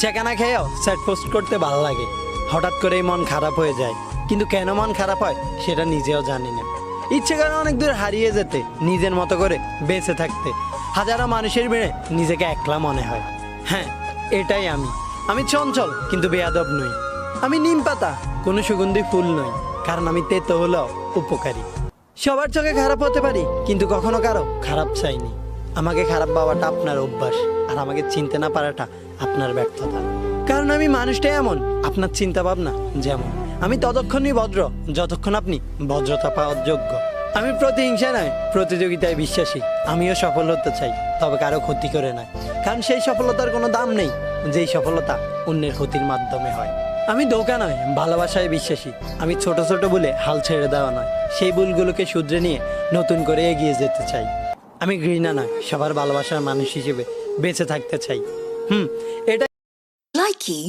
চেকানা খেয়েও স্যাট পোস্ট করতে ভালো লাগে, হঠাৎ করেই মন খারাপ হয়ে যায়, কিন্তু কেন মন খারাপ হয় সেটা নিজেও জানি না। ইচ্ছে করে অনেক দূর হারিয়ে যেতে, নিজের মতো করে বেঁচে থাকতে, হাজারো মানুষের ভিড়ে নিজেকে একলা মনে হয়। হ্যাঁ, এটাই আমি চঞ্চল কিন্তু বেয়াদব নই। আমি নিম পাতা, কোনো সুগন্ধি ফুল নই, কারণ আমি তেতো হলেও উপকারী। সবার চোখে খারাপ হতে পারি, কিন্তু কখনো কারো খারাপ চাইনি। আমাকে খারাপ ভাবাটা আপনার অভ্যাস, আর আমাকে চিনতে না পারাটা আপনার ব্যর্থতা। কারণ আমি মানুষটাই এমন, আপনার চিন্তা ভাবনা যেমন। আমি ততক্ষণই ভদ্র যতক্ষণ আপনি ভদ্রতা পাওয়ার যোগ্য। আমি প্রতিহিংসা নয়, প্রতিযোগিতায় বিশ্বাসী। আমিও সফল হতে চাই, তবে কারো ক্ষতি করে নয়, কারণ সেই সফলতার কোনো দাম নেই যেই সফলতা অন্যের ক্ষতির মাধ্যমে হয়। আমি ধোঁকা নয়, ভালোবাসায় বিশ্বাসী। আমি ছোট ছোট ভুলে হাল ছেড়ে দেওয়া নয়, সেই ভুলগুলোকে শুধরে নিয়ে নতুন করে এগিয়ে যেতে চাই। আমি ঘৃণা নয়, সবার ভালোবাসার মানুষ হিসেবে বেঁচে থাকতে চাই। এটা Likey